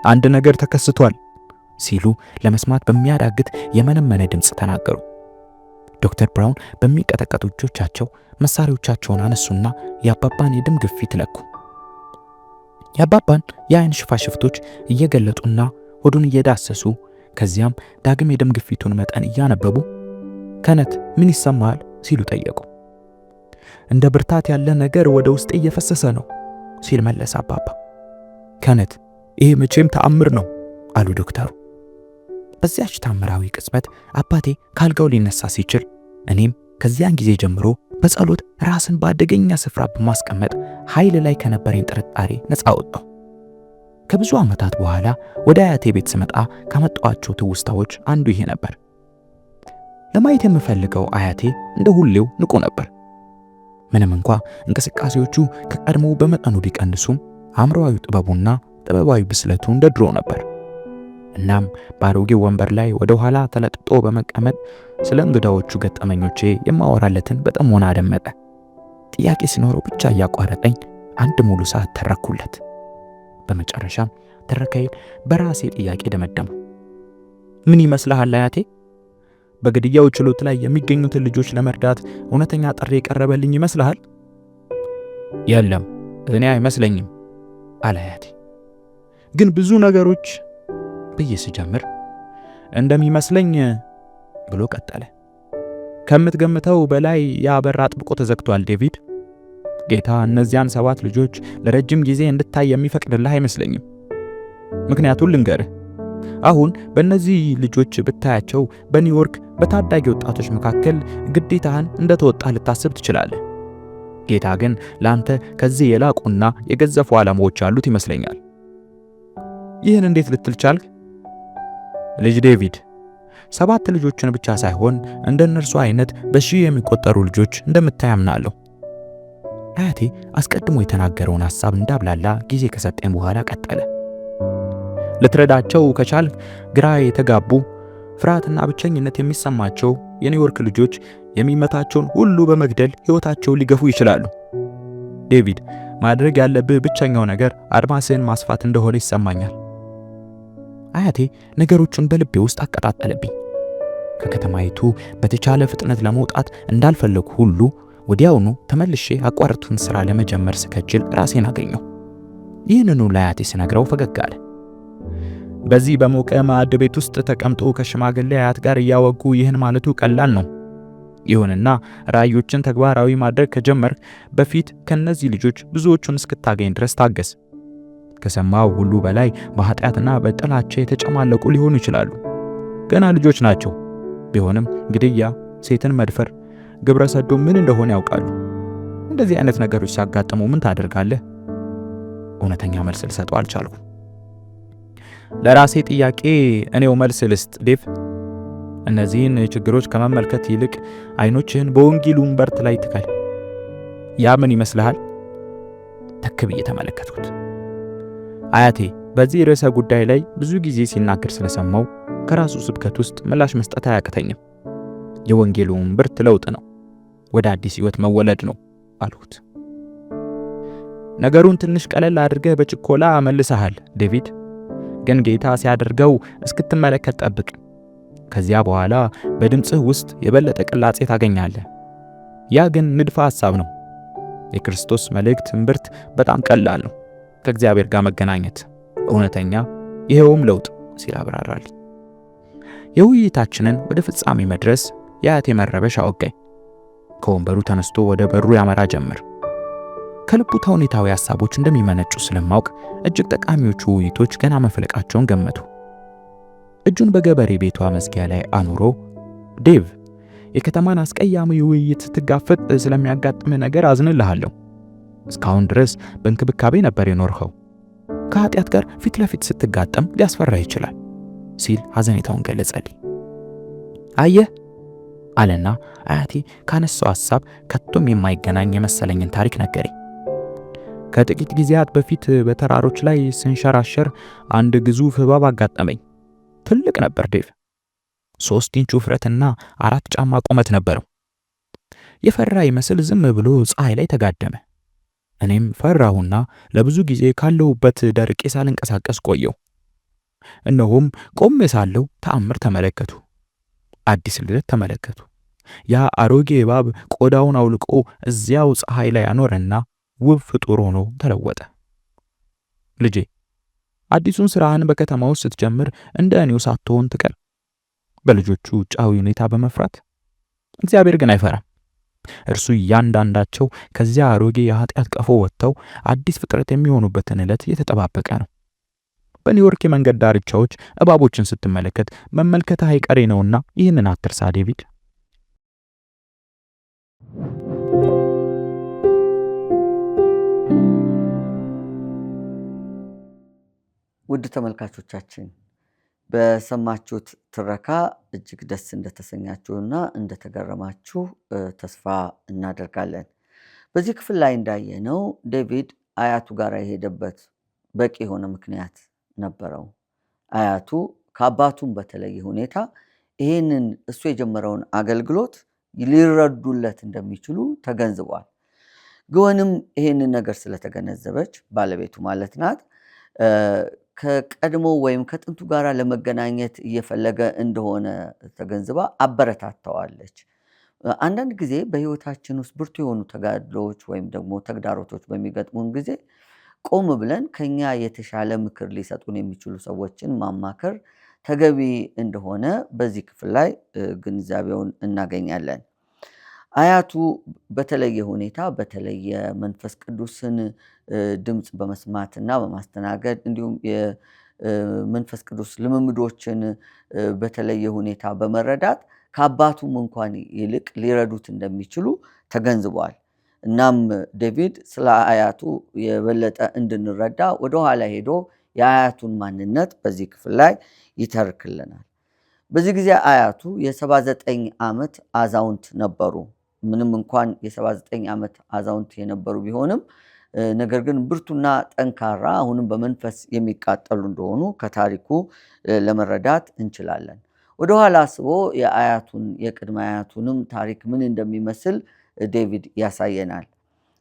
አንድ ነገር ተከስቷል ሲሉ ለመስማት በሚያዳግት የመነመነ ድምፅ ተናገሩ። ዶክተር ብራውን በሚቀጠቀጡ እጆቻቸው መሳሪያዎቻቸውን አነሱና የአባባን የደም ግፊት ለኩ። የአባባን የአይን ሽፋሽፍቶች እየገለጡና ሆዱን እየዳሰሱ ከዚያም ዳግም የደም ግፊቱን መጠን እያነበቡ ከነት ምን ይሰማል ሲሉ ጠየቁ። እንደ ብርታት ያለ ነገር ወደ ውስጤ እየፈሰሰ ነው ሲል መለሰ አባባ። ከነት ይሄ መቼም ተአምር ነው አሉ ዶክተሩ። በዚያች ታምራዊ ቅጽበት አባቴ ካልጋው ሊነሳ ሲችል እኔም ከዚያን ጊዜ ጀምሮ በጸሎት ራስን በአደገኛ ስፍራ በማስቀመጥ ኃይል ላይ ከነበረኝ ጥርጣሬ ነፃ ወጣሁ። ከብዙ ዓመታት በኋላ ወደ አያቴ ቤት ስመጣ ካመጣኋቸው ትውስታዎች አንዱ ይሄ ነበር። ለማየት የምፈልገው አያቴ እንደ ሁሌው ንቁ ነበር። ምንም እንኳ እንቅስቃሴዎቹ ከቀድሞ በመጠኑ ቢቀንሱም አእምሮአዊ ጥበቡና ጥበባዊ ብስለቱ እንደ ድሮ ነበር። እናም በአሮጌው ወንበር ላይ ወደ ኋላ ተለጥጦ በመቀመጥ ስለ እንግዳዎቹ ገጠመኞቼ የማወራለትን በጥሞና አደመጠ። ጥያቄ ሲኖረው ብቻ እያቋረጠኝ አንድ ሙሉ ሰዓት ተረኩለት። በመጨረሻም ተረካዬን በራሴ ጥያቄ ደመደሙ። ምን ይመስልሃል አያቴ? በግድያው ችሎት ላይ የሚገኙትን ልጆች ለመርዳት እውነተኛ ጥሪ የቀረበልኝ ይመስልሃል? የለም፣ እኔ አይመስለኝም አለ አያቴ። ግን ብዙ ነገሮች ብዬ ስጀምር እንደሚመስለኝ ብሎ ቀጠለ። ከምትገምተው በላይ ያ በር አጥብቆ ተዘግቷል ዴቪድ። ጌታ እነዚያን 7 ልጆች ለረጅም ጊዜ እንድታይ የሚፈቅድልህ አይመስለኝም። ምክንያቱን ልንገርህ። አሁን በእነዚህ ልጆች ብታያቸው በኒውዮርክ በታዳጊ ወጣቶች መካከል ግዴታህን እንደተወጣ ልታስብ ትችላለህ። ጌታ ግን ለአንተ ከዚህ የላቁና የገዘፉ ዓላማዎች አሉት ይመስለኛል። ይህን እንዴት ልትል ቻልክ? ልጅ ዴቪድ 7 ልጆችን ብቻ ሳይሆን እንደነርሱ አይነት በሺህ የሚቆጠሩ ልጆች እንደምታይ አምናለሁ። አያቴ አስቀድሞ የተናገረውን ሐሳብ እንዳብላላ ጊዜ ከሰጠኝ በኋላ ቀጠለ። ልትረዳቸው ከቻልክ ግራ የተጋቡ ፍርሃትና ብቸኝነት የሚሰማቸው የኒውዮርክ ልጆች የሚመታቸውን ሁሉ በመግደል ሕይወታቸውን ሊገፉ ይችላሉ። ዴቪድ፣ ማድረግ ያለብህ ብቸኛው ነገር አድማስህን ማስፋት እንደሆነ ይሰማኛል። አያቴ ነገሮቹን በልቤ ውስጥ አቀጣጠለብኝ። ከከተማይቱ በተቻለ ፍጥነት ለመውጣት እንዳልፈለኩ ሁሉ ወዲያውኑ ተመልሼ አቋርጡን ሥራ ለመጀመር ስከጅል ራሴን አገኘው። ይህንኑ ለአያቴ ስነግረው ፈገግ አለ። በዚህ በሞቀ ማዕድ ቤት ውስጥ ተቀምጦ ከሽማግሌ አያት ጋር እያወጉ ይህን ማለቱ ቀላል ነው። ይሁንና ራእዮችን ተግባራዊ ማድረግ ከጀመርክ በፊት ከነዚህ ልጆች ብዙዎቹን እስክታገኝ ድረስ ታገስ። ከሰማው ሁሉ በላይ በኃጢአትና በጥላቻ የተጨማለቁ ሊሆኑ ይችላሉ። ገና ልጆች ናቸው። ቢሆንም ግድያ፣ ሴትን መድፈር፣ ግብረ ሰዶም ምን እንደሆነ ያውቃሉ። እንደዚህ አይነት ነገሮች ሲያጋጥሙ ምን ታደርጋለህ? እውነተኛ መልስ ልሰጠው አልቻልኩም። ለራሴ ጥያቄ እኔው መልስ ልስጥ ዴቭ። እነዚህን ችግሮች ከመመልከት ይልቅ አይኖችህን በወንጌሉ እምብርት ላይ ትከል። ያ ምን ይመስልሃል? ተክብ እየተመለከትኩት አያቴ በዚህ ርዕሰ ጉዳይ ላይ ብዙ ጊዜ ሲናገር ስለሰማው ከራሱ ስብከት ውስጥ ምላሽ መስጠት አያቅተኝም። የወንጌሉ እምብርት ለውጥ ነው፣ ወደ አዲስ ሕይወት መወለድ ነው አልሁት። ነገሩን ትንሽ ቀለል አድርገህ በችኮላ መልሰሃል ዴቪድ። ግን ጌታ ሲያደርገው እስክትመለከት ጠብቅ። ከዚያ በኋላ በድምጽህ ውስጥ የበለጠ ቅላጼ ታገኛለህ። ያ ግን ንድፈ ሐሳብ ነው። የክርስቶስ መልእክት እምብርት በጣም ቀላል ነው። ከእግዚአብሔር ጋር መገናኘት እውነተኛ፣ ይሄውም ለውጥ ሲል አብራራልኝ። የውይይታችንን ወደ ፍጻሜ መድረስ የአያቴ መረበሽ አወጋኝ። ከወንበሩ ተነስቶ ወደ በሩ ያመራ ጀመር። ከልቡ ተውኔታዊ ሐሳቦች እንደሚመነጩ ስለማውቅ እጅግ ጠቃሚዎቹ ውይይቶች ገና መፍለቃቸውን ገመቱ። እጁን በገበሬ ቤቷ መዝጊያ ላይ አኑሮ ዴቭ፣ የከተማን አስቀያሚ ውይይት ስትጋፈጥ ስለሚያጋጥም ነገር አዝንልሃለሁ። እስካሁን ድረስ በእንክብካቤ ነበር የኖርኸው። ከኃጢአት ጋር ፊት ለፊት ስትጋጠም ሊያስፈራ ይችላል ሲል ሐዘኔታውን ገለጸልኝ። አየህ አለና አያቴ ካነሳው ሐሳብ ከቶም የማይገናኝ የመሰለኝን ታሪክ ነገረኝ። ከጥቂት ጊዜያት በፊት በተራሮች ላይ ስንሸራሸር አንድ ግዙፍ እባብ አጋጠመኝ። ትልቅ ነበር ዴቭ። 3 ኢንች ውፍረትና 4 ጫማ ቁመት ነበረው። የፈራ ይመስል ዝም ብሎ ፀሐይ ላይ ተጋደመ። እኔም ፈራሁና ለብዙ ጊዜ ካለሁበት ደርቄ ሳልንቀሳቀስ ቆየው። እነሆም ቆሜ ሳለሁ ተአምር ተመለከቱ። አዲስ ልደት ተመለከቱ። ያ አሮጌ እባብ ቆዳውን አውልቆ እዚያው ፀሐይ ላይ አኖረና ውብ ፍጡር ሆኖ ተለወጠ። ልጄ፣ አዲሱን ስራህን በከተማ ውስጥ ስትጀምር እንደ እኔው ሳትሆን ትቀር። በልጆቹ ውጫዊ ሁኔታ በመፍራት እግዚአብሔር ግን አይፈራም። እርሱ እያንዳንዳቸው ከዚያ አሮጌ የኃጢአት ቀፎ ወጥተው አዲስ ፍጥረት የሚሆኑበትን ዕለት እየተጠባበቀ ነው። በኒውዮርክ የመንገድ ዳርቻዎች እባቦችን ስትመለከት መመልከት አይቀሬ ነውና ይህንን አትርሳ ዴቪድ። ውድ ተመልካቾቻችን በሰማችሁት ትረካ እጅግ ደስ እንደተሰኛችሁና እንደተገረማችሁ ተስፋ እናደርጋለን። በዚህ ክፍል ላይ እንዳየነው ዴቪድ አያቱ ጋር የሄደበት በቂ የሆነ ምክንያት ነበረው። አያቱ ከአባቱም በተለየ ሁኔታ ይህንን እሱ የጀመረውን አገልግሎት ሊረዱለት እንደሚችሉ ተገንዝቧል። ግወንም ይህንን ነገር ስለተገነዘበች ባለቤቱ ማለት ናት ከቀድሞ ወይም ከጥንቱ ጋር ለመገናኘት እየፈለገ እንደሆነ ተገንዝባ አበረታታዋለች። አንዳንድ ጊዜ በሕይወታችን ውስጥ ብርቱ የሆኑ ተጋድሎዎች ወይም ደግሞ ተግዳሮቶች በሚገጥሙን ጊዜ ቆም ብለን ከኛ የተሻለ ምክር ሊሰጡን የሚችሉ ሰዎችን ማማከር ተገቢ እንደሆነ በዚህ ክፍል ላይ ግንዛቤውን እናገኛለን። አያቱ በተለየ ሁኔታ በተለየ መንፈስ ቅዱስን ድምፅ በመስማትና በማስተናገድ እንዲሁም የመንፈስ ቅዱስ ልምምዶችን በተለየ ሁኔታ በመረዳት ከአባቱም እንኳን ይልቅ ሊረዱት እንደሚችሉ ተገንዝቧል። እናም ዴቪድ ስለ አያቱ የበለጠ እንድንረዳ ወደኋላ ሄዶ የአያቱን ማንነት በዚህ ክፍል ላይ ይተርክልናል። በዚህ ጊዜ አያቱ የ79 ዓመት አዛውንት ነበሩ። ምንም እንኳን የ79 ዓመት አዛውንት የነበሩ ቢሆንም ነገር ግን ብርቱና ጠንካራ አሁንም በመንፈስ የሚቃጠሉ እንደሆኑ ከታሪኩ ለመረዳት እንችላለን። ወደኋላ አስቦ የአያቱን የቅድመ አያቱንም ታሪክ ምን እንደሚመስል ዴቪድ ያሳየናል።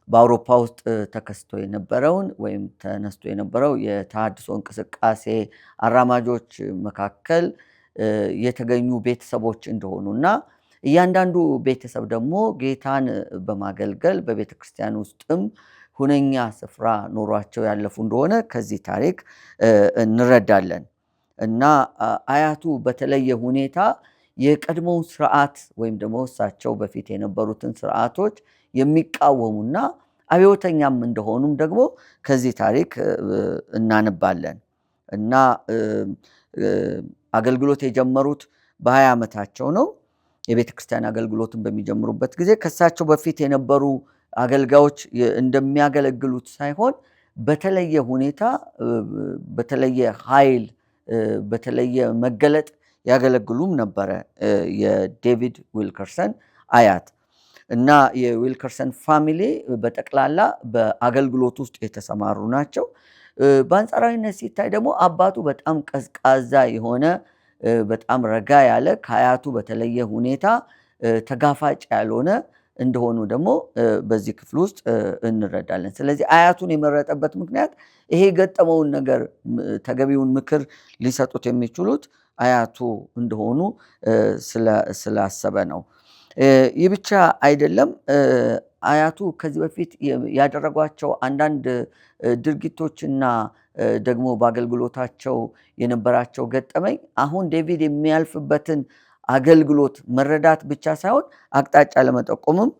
በአውሮፓ ውስጥ ተከስቶ የነበረውን ወይም ተነስቶ የነበረው የተሃድሶ እንቅስቃሴ አራማጆች መካከል የተገኙ ቤተሰቦች እንደሆኑና እያንዳንዱ ቤተሰብ ደግሞ ጌታን በማገልገል በቤተ ክርስቲያን ውስጥም ሁነኛ ስፍራ ኖሯቸው ያለፉ እንደሆነ ከዚህ ታሪክ እንረዳለን። እና አያቱ በተለየ ሁኔታ የቀድሞውን ስርዓት ወይም ደግሞ እሳቸው በፊት የነበሩትን ስርዓቶች የሚቃወሙና አብዮተኛም እንደሆኑም ደግሞ ከዚህ ታሪክ እናነባለን። እና አገልግሎት የጀመሩት በ20 ዓመታቸው ነው። የቤተ ክርስቲያን አገልግሎትን በሚጀምሩበት ጊዜ ከእሳቸው በፊት የነበሩ አገልጋዮች እንደሚያገለግሉት ሳይሆን በተለየ ሁኔታ በተለየ ኃይል በተለየ መገለጥ ያገለግሉም ነበረ የዴቪድ ዊልከርሰን አያት። እና የዊልከርሰን ፋሚሊ በጠቅላላ በአገልግሎት ውስጥ የተሰማሩ ናቸው። በአንጻራዊነት ሲታይ ደግሞ አባቱ በጣም ቀዝቃዛ የሆነ በጣም ረጋ ያለ ከአያቱ በተለየ ሁኔታ ተጋፋጭ ያልሆነ እንደሆኑ ደግሞ በዚህ ክፍል ውስጥ እንረዳለን። ስለዚህ አያቱን የመረጠበት ምክንያት ይሄ የገጠመውን ነገር ተገቢውን ምክር ሊሰጡት የሚችሉት አያቱ እንደሆኑ ስላሰበ ነው። ይህ ብቻ አይደለም። አያቱ ከዚህ በፊት ያደረጓቸው አንዳንድ ድርጊቶችና ደግሞ በአገልግሎታቸው የነበራቸው ገጠመኝ አሁን ዴቪድ የሚያልፍበትን አገልግሎት መረዳት ብቻ ሳይሆን አቅጣጫ ለመጠቆምም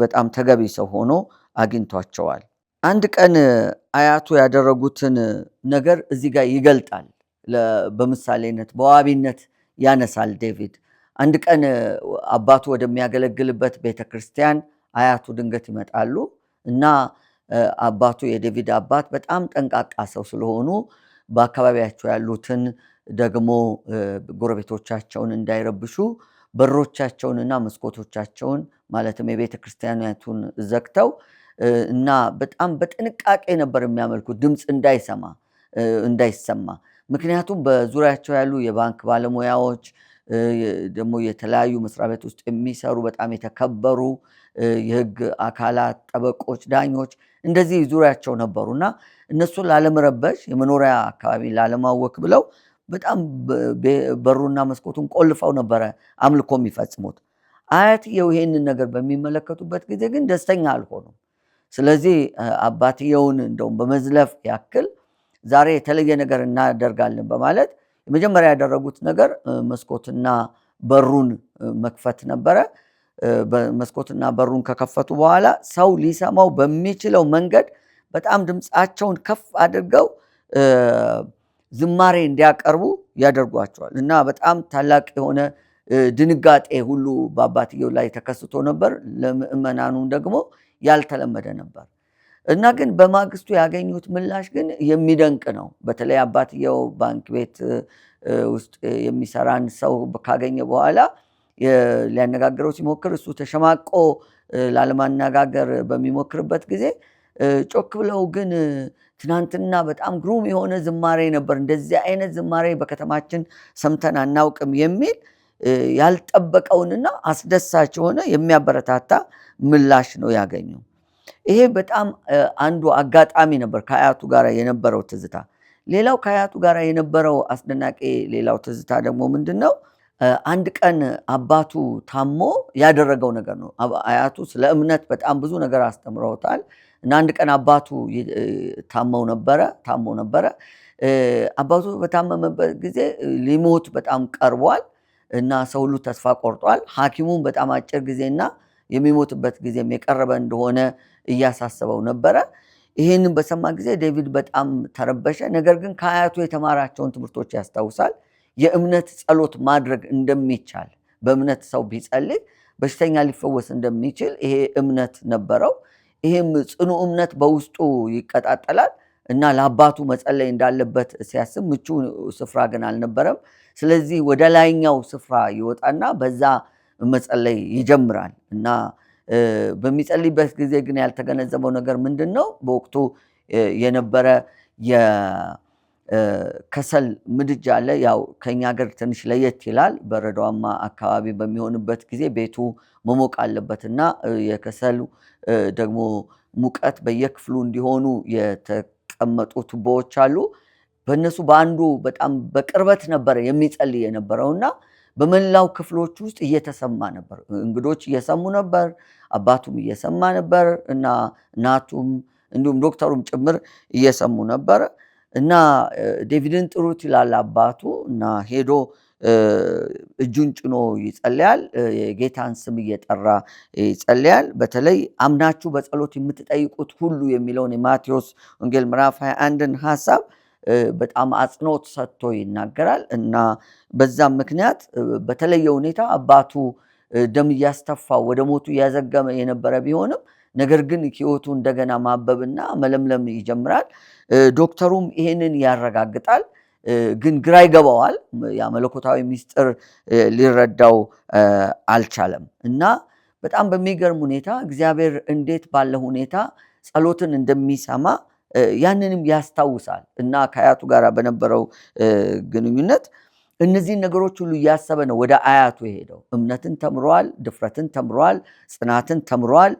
በጣም ተገቢ ሰው ሆኖ አግኝቷቸዋል። አንድ ቀን አያቱ ያደረጉትን ነገር እዚህ ጋር ይገልጣል። በምሳሌነት በዋቢነት ያነሳል ዴቪድ። አንድ ቀን አባቱ ወደሚያገለግልበት ቤተክርስቲያን አያቱ ድንገት ይመጣሉ እና አባቱ የዴቪድ አባት በጣም ጠንቃቃ ሰው ስለሆኑ በአካባቢያቸው ያሉትን ደግሞ ጎረቤቶቻቸውን እንዳይረብሹ በሮቻቸውንና መስኮቶቻቸውን ማለትም የቤተ ክርስቲያናቱን ዘግተው እና በጣም በጥንቃቄ ነበር የሚያመልኩት ድምፅ እንዳይሰማ። ምክንያቱም በዙሪያቸው ያሉ የባንክ ባለሙያዎች ደግሞ የተለያዩ መስሪያ ቤት ውስጥ የሚሰሩ በጣም የተከበሩ የሕግ አካላት፣ ጠበቆች፣ ዳኞች እንደዚህ ዙሪያቸው ነበሩና እነሱን ላለመረበሽ የመኖሪያ አካባቢ ላለማወክ ብለው በጣም በሩና መስኮቱን ቆልፈው ነበረ አምልኮ የሚፈጽሙት። አያትየው ይሄንን ነገር በሚመለከቱበት ጊዜ ግን ደስተኛ አልሆኑም። ስለዚህ አባትየውን እንደውም በመዝለፍ ያክል ዛሬ የተለየ ነገር እናደርጋለን በማለት የመጀመሪያ ያደረጉት ነገር መስኮትና በሩን መክፈት ነበረ። በመስኮትና በሩን ከከፈቱ በኋላ ሰው ሊሰማው በሚችለው መንገድ በጣም ድምፃቸውን ከፍ አድርገው ዝማሬ እንዲያቀርቡ ያደርጓቸዋል እና በጣም ታላቅ የሆነ ድንጋጤ ሁሉ በአባትየው ላይ ተከስቶ ነበር። ለምእመናኑ ደግሞ ያልተለመደ ነበር እና ግን በማግስቱ ያገኙት ምላሽ ግን የሚደንቅ ነው። በተለይ አባትየው ባንክ ቤት ውስጥ የሚሰራን ሰው ካገኘ በኋላ ሊያነጋግረው ሲሞክር እሱ ተሸማቆ ላለማነጋገር በሚሞክርበት ጊዜ ጮክ ብለው ግን ትናንትና በጣም ግሩም የሆነ ዝማሬ ነበር፣ እንደዚህ አይነት ዝማሬ በከተማችን ሰምተን አናውቅም የሚል ያልጠበቀውንና አስደሳች የሆነ የሚያበረታታ ምላሽ ነው ያገኘው። ይሄ በጣም አንዱ አጋጣሚ ነበር ከአያቱ ጋር የነበረው ትዝታ። ሌላው ከአያቱ ጋር የነበረው አስደናቂ ሌላው ትዝታ ደግሞ ምንድን ነው? አንድ ቀን አባቱ ታሞ ያደረገው ነገር ነው። አያቱ ስለ እምነት በጣም ብዙ ነገር አስተምረውታል እና አንድ ቀን አባቱ ታሞ ነበረ። አባቱ በታመመበት ጊዜ ሊሞት በጣም ቀርቧል እና ሰው ሁሉ ተስፋ ቆርጧል። ሐኪሙም በጣም አጭር ጊዜና የሚሞትበት ጊዜም የቀረበ እንደሆነ እያሳሰበው ነበረ። ይህንን በሰማ ጊዜ ዴቪድ በጣም ተረበሸ። ነገር ግን ከአያቱ የተማራቸውን ትምህርቶች ያስታውሳል። የእምነት ጸሎት ማድረግ እንደሚቻል፣ በእምነት ሰው ቢጸልይ በሽተኛ ሊፈወስ እንደሚችል ይሄ እምነት ነበረው። ይህም ጽኑ እምነት በውስጡ ይቀጣጠላል እና ለአባቱ መጸለይ እንዳለበት ሲያስብ ምቹ ስፍራ ግን አልነበረም። ስለዚህ ወደ ላይኛው ስፍራ ይወጣና በዛ መጸለይ ይጀምራል እና በሚጸልይበት ጊዜ ግን ያልተገነዘበው ነገር ምንድን ነው? በወቅቱ የነበረ የከሰል ምድጃ አለ። ያው ከኛ ሀገር ትንሽ ለየት ይላል። በረዷማ አካባቢ በሚሆንበት ጊዜ ቤቱ መሞቅ አለበት እና የከሰሉ ደግሞ ሙቀት በየክፍሉ እንዲሆኑ የተቀመጡ ቱቦዎች አሉ። በእነሱ በአንዱ በጣም በቅርበት ነበረ የሚጸልይ የነበረውና በመላው ክፍሎች ውስጥ እየተሰማ ነበር። እንግዶች እየሰሙ ነበር፣ አባቱም እየሰማ ነበር እና እናቱም እንዲሁም ዶክተሩም ጭምር እየሰሙ ነበር እና ዴቪድን ጥሩት ይላል አባቱ እና ሄዶ እጁን ጭኖ ይጸልያል። የጌታን ስም እየጠራ ይጸልያል። በተለይ አምናችሁ በጸሎት የምትጠይቁት ሁሉ የሚለውን የማቴዎስ ወንጌል ምዕራፍ 21ን ሐሳብ በጣም አጽንኦት ሰጥቶ ይናገራል እና በዛም ምክንያት በተለየ ሁኔታ አባቱ ደም እያስተፋው ወደ ሞቱ እያዘገመ የነበረ ቢሆንም ነገር ግን ሕይወቱ እንደገና ማበብና መለምለም ይጀምራል። ዶክተሩም ይሄንን ያረጋግጣል፣ ግን ግራ ይገባዋል። ያ መለኮታዊ ምስጢር ሊረዳው አልቻለም እና በጣም በሚገርም ሁኔታ እግዚአብሔር እንዴት ባለ ሁኔታ ጸሎትን እንደሚሰማ ያንንም ያስታውሳል እና ከአያቱ ጋር በነበረው ግንኙነት እነዚህን ነገሮች ሁሉ እያሰበ ነው ወደ አያቱ የሄደው። እምነትን ተምሯል፣ ድፍረትን ተምሯል፣ ጽናትን ተምሯል፣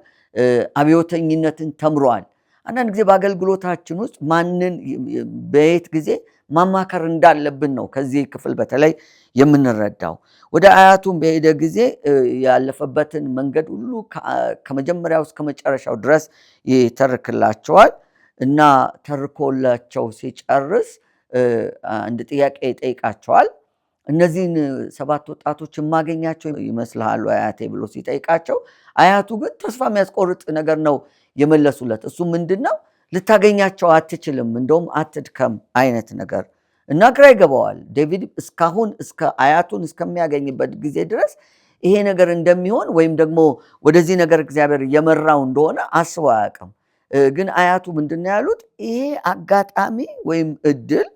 አብዮተኝነትን ተምሯል። አንዳንድ ጊዜ በአገልግሎታችን ውስጥ ማንን በየት ጊዜ ማማከር እንዳለብን ነው ከዚህ ክፍል በተለይ የምንረዳው። ወደ አያቱም በሄደ ጊዜ ያለፈበትን መንገድ ሁሉ ከመጀመሪያው እስከ መጨረሻው ድረስ ይተርክላቸዋል እና ተርኮላቸው ሲጨርስ አንድ ጥያቄ ይጠይቃቸዋል። እነዚህን 7 ወጣቶች የማገኛቸው ይመስልሃል አያቴ ብሎ ሲጠይቃቸው አያቱ ግን ተስፋ የሚያስቆርጥ ነገር ነው የመለሱለት። እሱ ምንድነው? ልታገኛቸው አትችልም፣ እንደውም አትድከም አይነት ነገር እና ግራ ይገባዋል። ዴቪድ እስካሁን እስከ አያቱን እስከሚያገኝበት ጊዜ ድረስ ይሄ ነገር እንደሚሆን ወይም ደግሞ ወደዚህ ነገር እግዚአብሔር እየመራው እንደሆነ አስቦ አያውቅም። ግን አያቱ ምንድነው ያሉት? ይሄ አጋጣሚ ወይም እድል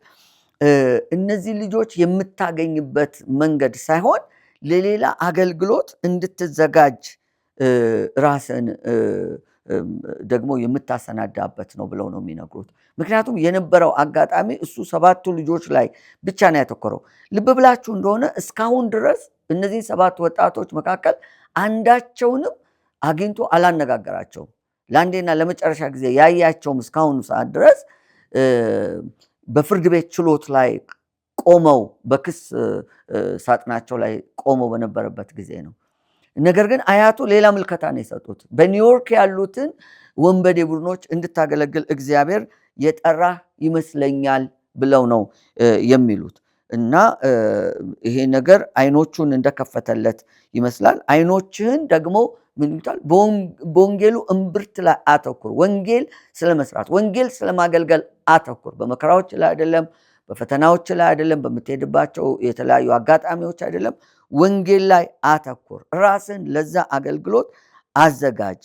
እነዚህ ልጆች የምታገኝበት መንገድ ሳይሆን ለሌላ አገልግሎት እንድትዘጋጅ ራስን ደግሞ የምታሰናዳበት ነው ብለው ነው የሚነግሩት። ምክንያቱም የነበረው አጋጣሚ እሱ 7ቱ ልጆች ላይ ብቻ ነው ያተኮረው። ልብ ብላችሁ እንደሆነ እስካሁን ድረስ እነዚህ 7 ወጣቶች መካከል አንዳቸውንም አግኝቶ አላነጋገራቸውም። ለአንዴና ለመጨረሻ ጊዜ ያያቸውም እስካሁኑ ሰዓት ድረስ በፍርድ ቤት ችሎት ላይ ቆመው በክስ ሳጥናቸው ላይ ቆመው በነበረበት ጊዜ ነው። ነገር ግን አያቱ ሌላ ምልከታ ነው የሰጡት። በኒውዮርክ ያሉትን ወንበዴ ቡድኖች እንድታገለግል እግዚአብሔር የጠራህ ይመስለኛል ብለው ነው የሚሉት እና ይሄ ነገር አይኖቹን እንደከፈተለት ይመስላል። አይኖችህን ደግሞ ምን ይሉታል? በወንጌሉ እምብርት ላይ አተኩር። ወንጌል ስለመስራት፣ ወንጌል ስለማገልገል አተኩር። በመከራዎች ላይ አይደለም፣ በፈተናዎች ላይ አይደለም፣ በምትሄድባቸው የተለያዩ አጋጣሚዎች አይደለም። ወንጌል ላይ አተኩር። ራስን ለዛ አገልግሎት አዘጋጅ።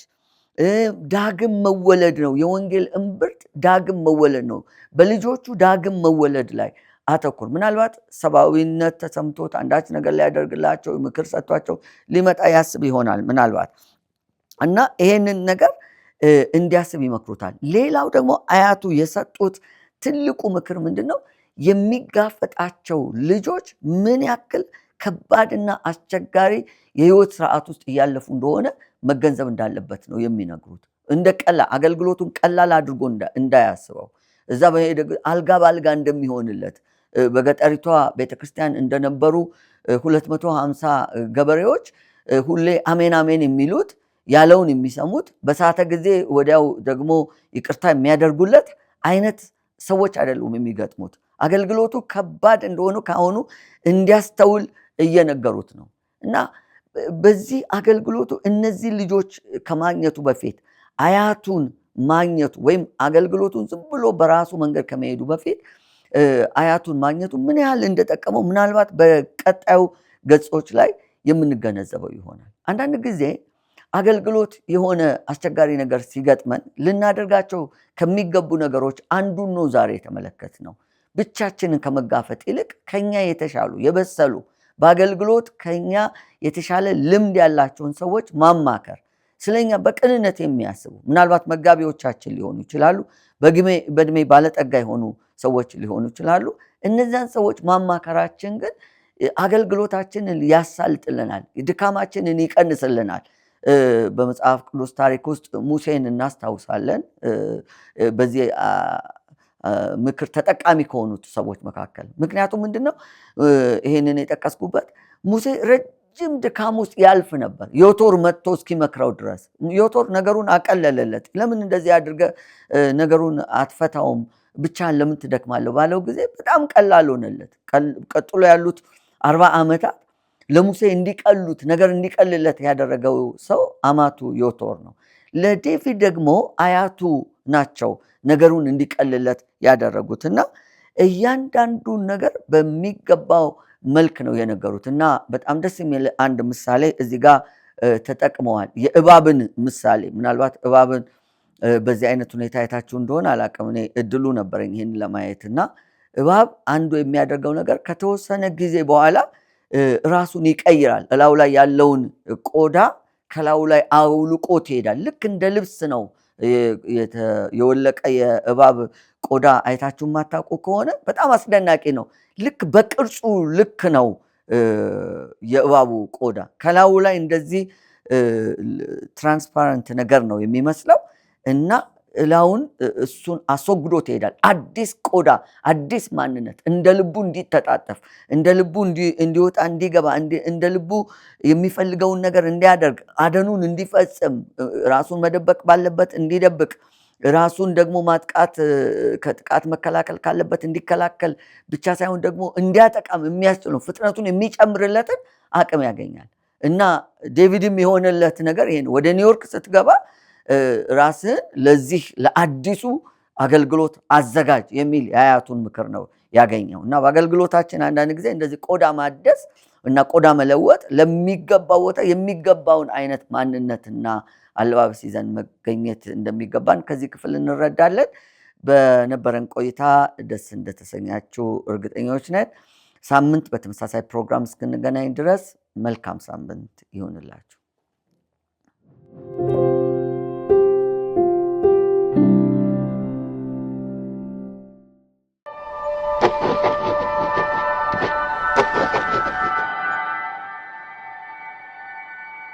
ዳግም መወለድ ነው የወንጌል እምብርት፣ ዳግም መወለድ ነው። በልጆቹ ዳግም መወለድ ላይ አተኩር። ምናልባት ሰብአዊነት ተሰምቶት አንዳች ነገር ሊያደርግላቸው ምክር ሰጥቷቸው ሊመጣ ያስብ ይሆናል ምናልባት እና ይሄንን ነገር እንዲያስብ ይመክሩታል። ሌላው ደግሞ አያቱ የሰጡት ትልቁ ምክር ምንድን ነው? የሚጋፈጣቸው ልጆች ምን ያክል ከባድና አስቸጋሪ የህይወት ስርዓት ውስጥ እያለፉ እንደሆነ መገንዘብ እንዳለበት ነው የሚነግሩት። እንደ ቀላል አገልግሎቱን ቀላል አድርጎ እንዳያስበው፣ እዛ በሄደ አልጋ በአልጋ እንደሚሆንለት በገጠሪቷ ቤተክርስቲያን እንደነበሩ 250 ገበሬዎች ሁሌ አሜን አሜን የሚሉት ያለውን የሚሰሙት በሰዓተ ጊዜ ወዲያው ደግሞ ይቅርታ የሚያደርጉለት አይነት ሰዎች አይደሉም የሚገጥሙት። አገልግሎቱ ከባድ እንደሆነ ካሁኑ እንዲያስተውል እየነገሩት ነው። እና በዚህ አገልግሎቱ እነዚህ ልጆች ከማግኘቱ በፊት አያቱን ማግኘቱ ወይም አገልግሎቱን ዝም ብሎ በራሱ መንገድ ከመሄዱ በፊት አያቱን ማግኘቱ ምን ያህል እንደጠቀመው ምናልባት በቀጣዩ ገጾች ላይ የምንገነዘበው ይሆናል። አንዳንድ ጊዜ አገልግሎት የሆነ አስቸጋሪ ነገር ሲገጥመን ልናደርጋቸው ከሚገቡ ነገሮች አንዱን ነው ዛሬ የተመለከትነው። ብቻችንን ከመጋፈጥ ይልቅ ከኛ የተሻሉ የበሰሉ በአገልግሎት ከኛ የተሻለ ልምድ ያላቸውን ሰዎች ማማከር፣ ስለኛ በቅንነት የሚያስቡ ምናልባት መጋቢዎቻችን ሊሆኑ ይችላሉ፣ በእድሜ ባለጠጋ የሆኑ ሰዎች ሊሆኑ ይችላሉ። እነዚያን ሰዎች ማማከራችን ግን አገልግሎታችንን ያሳልጥልናል፣ ድካማችንን ይቀንስልናል። በመጽሐፍ ቅዱስ ታሪክ ውስጥ ሙሴን እናስታውሳለን። በዚህ ምክር ተጠቃሚ ከሆኑት ሰዎች መካከል። ምክንያቱም ምንድነው ይሄንን የጠቀስኩበት? ሙሴ ረጅም ድካም ውስጥ ያልፍ ነበር፣ ዮቶር መጥቶ እስኪመክረው ድረስ። ዮቶር ነገሩን አቀለለለት። ለምን እንደዚህ አድርገህ ነገሩን አትፈታውም? ብቻህን ለምን ትደክማለህ ባለው ጊዜ በጣም ቀላል ሆነለት። ቀጥሎ ያሉት 40 ዓመታት ለሙሴ እንዲቀሉት ነገር እንዲቀልለት ያደረገው ሰው አማቱ ዮቶር ነው። ለዴቪድ ደግሞ አያቱ ናቸው ነገሩን እንዲቀልለት ያደረጉት እና እያንዳንዱን ነገር በሚገባው መልክ ነው የነገሩት። እና በጣም ደስ የሚል አንድ ምሳሌ እዚህ ጋር ተጠቅመዋል። የእባብን ምሳሌ ምናልባት እባብን በዚህ አይነት ሁኔታ አይታችሁ እንደሆነ አላውቅም። እኔ እድሉ ነበረኝ ይህን ለማየት እና እባብ አንዱ የሚያደርገው ነገር ከተወሰነ ጊዜ በኋላ ራሱን ይቀይራል። እላው ላይ ያለውን ቆዳ ከላዩ ላይ አውልቆት ይሄዳል። ልክ እንደ ልብስ ነው የወለቀ የእባብ ቆዳ አይታችሁ የማታውቁ ከሆነ በጣም አስደናቂ ነው። ልክ በቅርጹ ልክ ነው የእባቡ ቆዳ። ከላዩ ላይ እንደዚህ ትራንስፓረንት ነገር ነው የሚመስለው እና እላውን እሱን አስወግዶት ይሄዳል። አዲስ ቆዳ፣ አዲስ ማንነት፣ እንደ ልቡ እንዲተጣጠፍ፣ እንደ ልቡ እንዲወጣ እንዲገባ፣ እንደ ልቡ የሚፈልገውን ነገር እንዲያደርግ፣ አደኑን እንዲፈጽም፣ ራሱን መደበቅ ባለበት እንዲደብቅ፣ ራሱን ደግሞ ማጥቃት ከጥቃት መከላከል ካለበት እንዲከላከል ብቻ ሳይሆን ደግሞ እንዲያጠቃም የሚያስችለው ፍጥነቱን የሚጨምርለትን አቅም ያገኛል። እና ዴቪድም የሆነለት ነገር ይሄ ነው። ወደ ኒውዮርክ ስትገባ ራስህን ለዚህ ለአዲሱ አገልግሎት አዘጋጅ የሚል የአያቱን ምክር ነው ያገኘው። እና በአገልግሎታችን አንዳንድ ጊዜ እንደዚህ ቆዳ ማደስ እና ቆዳ መለወጥ ለሚገባው ቦታ የሚገባውን አይነት ማንነትና አለባበስ ይዘን መገኘት እንደሚገባን ከዚህ ክፍል እንረዳለን። በነበረን ቆይታ ደስ እንደተሰኛችሁ እርግጠኞች ነን። ሳምንት በተመሳሳይ ፕሮግራም እስክንገናኝ ድረስ መልካም ሳምንት ይሁንላችሁ።